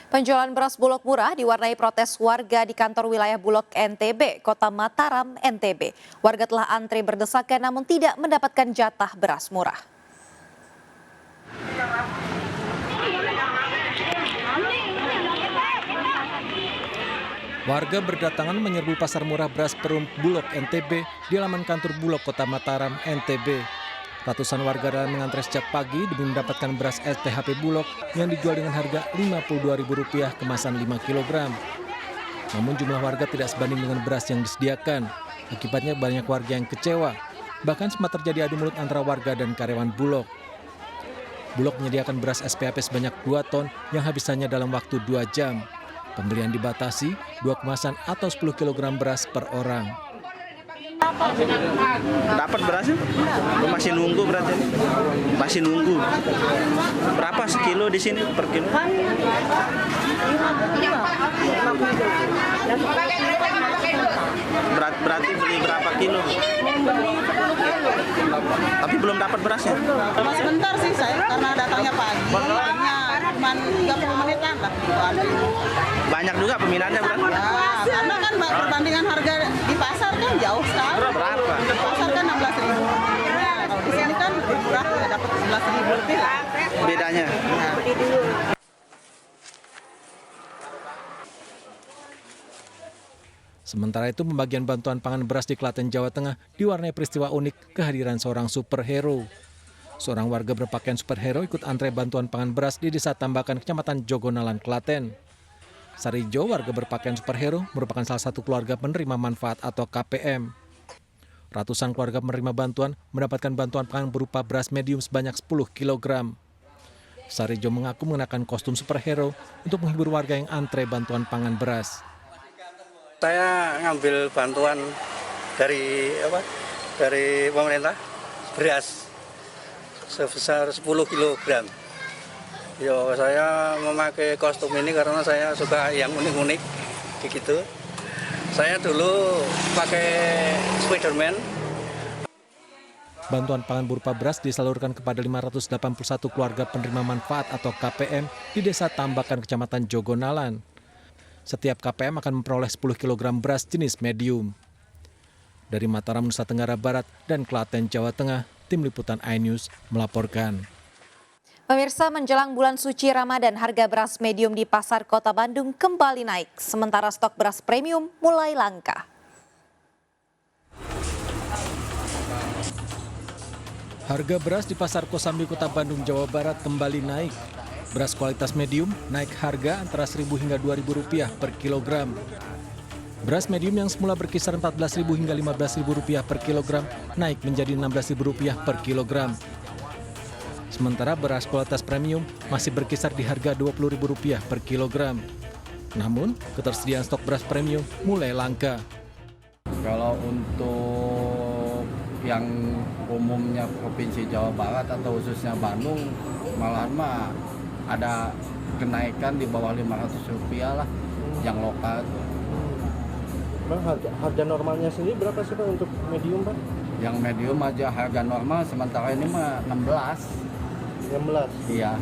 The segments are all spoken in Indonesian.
Penjualan beras Bulog murah diwarnai protes warga di kantor wilayah Bulog NTB, Kota Mataram, NTB. Warga telah antre berdesakan namun tidak mendapatkan jatah beras murah. Warga berdatangan menyerbu pasar murah beras Perum Bulog NTB di halaman kantor Bulog Kota Mataram, NTB. Ratusan warga rela mengantre sejak pagi demi mendapatkan beras STHP Bulog yang dijual dengan harga Rp52.000 kemasan 5 kg. Namun jumlah warga tidak sebanding dengan beras yang disediakan. Akibatnya banyak warga yang kecewa. Bahkan sempat terjadi adu mulut antara warga dan karyawan Bulog. Bulog menyediakan beras SPHP sebanyak 2 ton yang habis hanya dalam waktu 2 jam. Pembelian dibatasi 2 kemasan atau 10 kg beras per orang. Dapat berasnya? Masih nunggu berarti? Masih nunggu. Berapa sekilo di sini per kilo? Berarti beli berapa kilo? Tapi belum dapat berasnya? Mas bentar sih saya karena datangnya pagi. Cuma 30 menitan lah. Banyak juga peminatnya berarti? Ya, karena kan perbandingan harga di pasar kan jauh sekali. Berapa? Di pasar kan 16.000. Nah, kalau di sini kan murah, dapat 11.000 lebih lah. Bedanya? Sementara itu pembagian bantuan pangan beras di Klaten, Jawa Tengah diwarnai peristiwa unik kehadiran seorang superhero. Seorang warga berpakaian superhero ikut antre bantuan pangan beras di Desa Tambakan, Kecamatan Jogonalan, Klaten. Sarijo, warga berpakaian superhero, merupakan salah satu keluarga penerima manfaat atau KPM. Ratusan keluarga penerima bantuan mendapatkan bantuan pangan berupa beras medium sebanyak 10 kg. Sarijo mengaku mengenakan kostum superhero untuk menghibur warga yang antre bantuan pangan beras. Saya ngambil bantuan dari pemerintah beras sebesar 10 kg. Saya memakai kostum ini karena saya suka yang unik-unik begitu. Saya dulu pakai Spiderman. Bantuan pangan berupa beras disalurkan kepada 581 keluarga penerima manfaat atau KPM di Desa Tambakan, Kecamatan Jogonalan. Setiap KPM akan memperoleh 10 kg beras jenis medium. Dari Mataram, Nusa Tenggara Barat dan Klaten, Jawa Tengah, Tim Liputan iNews melaporkan. Pemirsa, menjelang bulan suci Ramadan, harga beras medium di pasar Kota Bandung kembali naik, sementara stok beras premium mulai langka. Harga beras di pasar Kosambi, Kota Bandung, Jawa Barat kembali naik. Beras kualitas medium naik harga antara Rp1.000 hingga Rp2.000 per kilogram. Beras medium yang semula berkisar Rp14.000 hingga Rp15.000 per kilogram naik menjadi Rp16.000 per kilogram. Sementara beras kualitas premium masih berkisar di harga Rp20.000 per kilogram. Namun, ketersediaan stok beras premium mulai langka. Kalau untuk yang umumnya Provinsi Jawa Barat atau khususnya Bandung, malahan mah ada kenaikan di bawah Rp500 lah yang lokal. Bang, harga normalnya sendiri berapa sih Pak untuk medium Pak? Yang medium aja harga normal sementara ini mah 16. 16? Iya.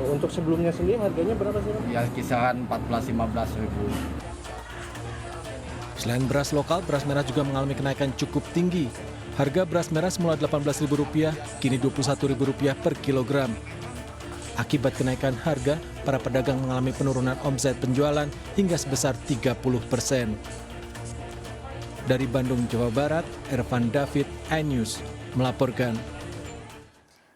Untuk sebelumnya sendiri harganya berapa sih Pak? Ya kisaran 14-15 ribu. Selain beras lokal, beras merah juga mengalami kenaikan cukup tinggi. Harga beras merah semula Rp18.000, kini Rp21.000 per kilogram. Akibat kenaikan harga, para pedagang mengalami penurunan omset penjualan hingga sebesar 30%. Dari Bandung, Jawa Barat, Ervan David, iNews melaporkan.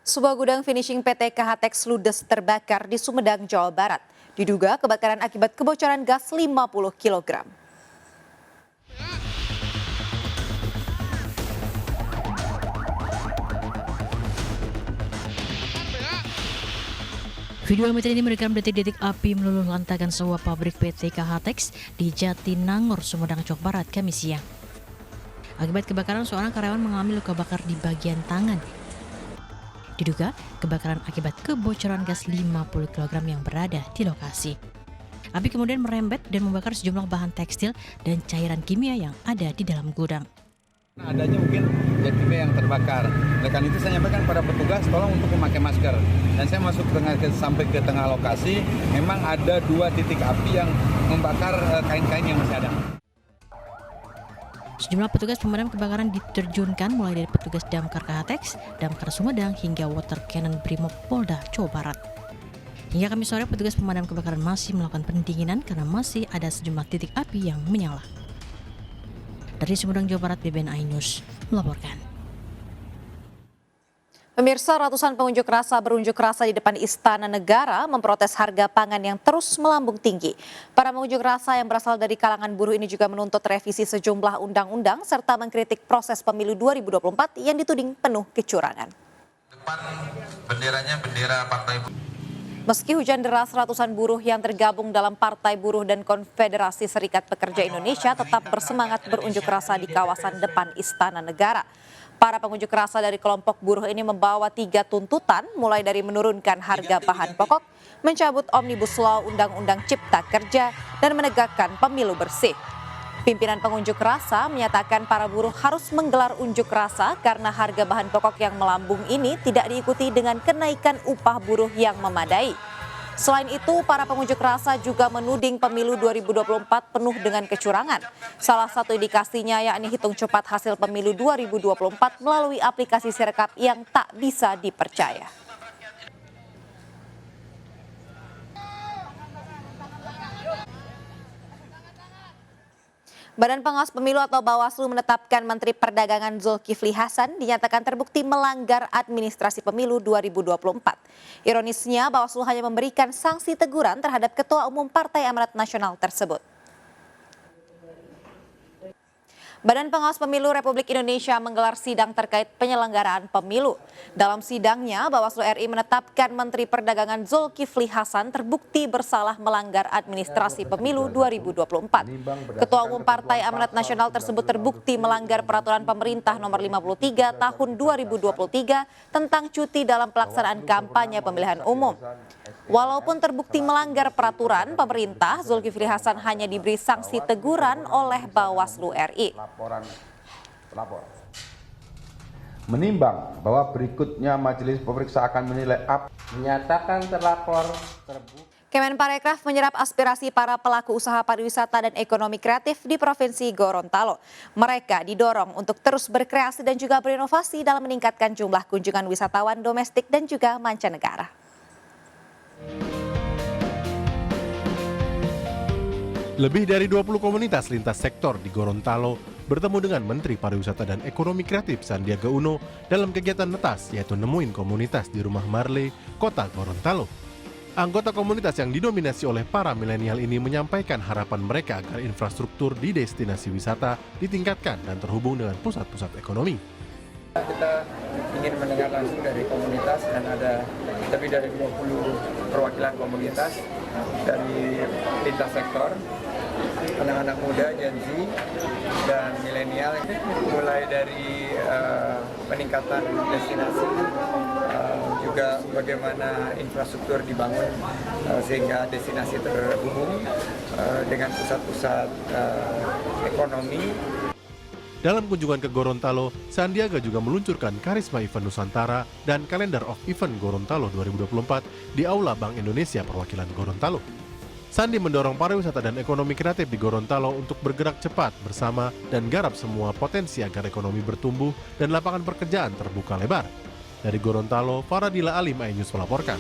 Sebuah gudang finishing PT KHTEX ludes terbakar di Sumedang, Jawa Barat. Diduga kebakaran akibat kebocoran gas 50 kg. Video amatir ini merekam detik-detik api meluluh lantakan sebuah pabrik PT KHTEX di Jatinangor, Sumedang, Jawa Barat, Kamis siang. Akibat kebakaran, seorang karyawan mengalami luka bakar di bagian tangan. Diduga kebakaran akibat kebocoran gas 50 kg yang berada di lokasi. Api kemudian merembet dan membakar sejumlah bahan tekstil dan cairan kimia yang ada di dalam gudang. Adanya mungkin JPB yang terbakar. Oleh karena itu saya nyampaikan pada petugas tolong untuk memakai masker. Dan saya masuk sampai ke tengah lokasi, memang ada 2 titik api yang membakar kain-kain yang masih ada. Sejumlah petugas pemadam kebakaran diterjunkan mulai dari petugas Damkar KHTEX, Damkar Sumedang hingga Water Cannon Brimob Polda Jawa Barat. Hingga Kamis sore petugas pemadam kebakaran masih melakukan pendinginan karena masih ada sejumlah titik api yang menyala. Dari Sumedang, Jawa Barat, BBNI News melaporkan. Pemirsa, ratusan pengunjuk rasa berunjuk rasa di depan Istana Negara memprotes harga pangan yang terus melambung tinggi. Para pengunjuk rasa yang berasal dari kalangan buruh ini juga menuntut revisi sejumlah undang-undang serta mengkritik proses pemilu 2024 yang dituding penuh kecurangan. Depan benderanya bendera Partai Buruh. Meski hujan deras, ratusan buruh yang tergabung dalam Partai Buruh dan Konfederasi Serikat Pekerja Indonesia tetap bersemangat berunjuk rasa di kawasan depan Istana Negara. Para pengunjuk rasa dari kelompok buruh ini membawa 3 tuntutan, mulai dari menurunkan harga bahan pokok, mencabut Omnibus Law Undang-Undang Cipta Kerja, dan menegakkan pemilu bersih. Pimpinan pengunjuk rasa menyatakan para buruh harus menggelar unjuk rasa karena harga bahan pokok yang melambung ini tidak diikuti dengan kenaikan upah buruh yang memadai. Selain itu, para pengunjuk rasa juga menuding pemilu 2024 penuh dengan kecurangan. Salah satu indikasinya yakni hitung cepat hasil pemilu 2024 melalui aplikasi Sirekap yang tak bisa dipercaya. Badan Pengawas Pemilu atau Bawaslu menetapkan Menteri Perdagangan Zulkifli Hasan dinyatakan terbukti melanggar administrasi pemilu 2024. Ironisnya, Bawaslu hanya memberikan sanksi teguran terhadap Ketua Umum Partai Amanat Nasional tersebut. Badan Pengawas Pemilu Republik Indonesia menggelar sidang terkait penyelenggaraan pemilu. Dalam sidangnya, Bawaslu RI menetapkan Menteri Perdagangan Zulkifli Hasan terbukti bersalah melanggar administrasi pemilu 2024. Ketua Umum Partai Amanat Nasional tersebut terbukti melanggar Peraturan Pemerintah Nomor 53 Tahun 2023 tentang cuti dalam pelaksanaan kampanye pemilihan umum. Walaupun terbukti melanggar peraturan pemerintah, Zulkifli Hasan hanya diberi sanksi teguran oleh Bawaslu RI. Menimbang bahwa berikutnya majelis pemeriksa akan menilai menyatakan terlapor terbukti. Kemenparekraf menyerap aspirasi para pelaku usaha pariwisata dan ekonomi kreatif di Provinsi Gorontalo. Mereka didorong untuk terus berkreasi dan juga berinovasi dalam meningkatkan jumlah kunjungan wisatawan domestik dan juga mancanegara. Lebih dari 20 komunitas lintas sektor di Gorontalo bertemu dengan Menteri Pariwisata dan Ekonomi Kreatif Sandiaga Uno dalam kegiatan netas, yaitu nemuin komunitas di Rumah Marle, Kota Gorontalo. Anggota komunitas yang didominasi oleh para milenial ini menyampaikan harapan mereka agar infrastruktur di destinasi wisata ditingkatkan dan terhubung dengan pusat-pusat ekonomi. Kita ingin mendengar langsung dari komunitas dan ada lebih dari 20 perwakilan komunitas dari lintas sektor, anak-anak muda, Gen Z, dan milenial, mulai dari peningkatan destinasi, juga bagaimana infrastruktur dibangun sehingga destinasi terhubung dengan pusat-pusat ekonomi. Dalam kunjungan ke Gorontalo, Sandiaga juga meluncurkan Karisma Event Nusantara dan Calendar of Event Gorontalo 2024 di Aula Bank Indonesia Perwakilan Gorontalo. Sandi mendorong pariwisata dan ekonomi kreatif di Gorontalo untuk bergerak cepat bersama dan garap semua potensi agar ekonomi bertumbuh dan lapangan pekerjaan terbuka lebar. Dari Gorontalo, Faradila Alim, iNews melaporkan.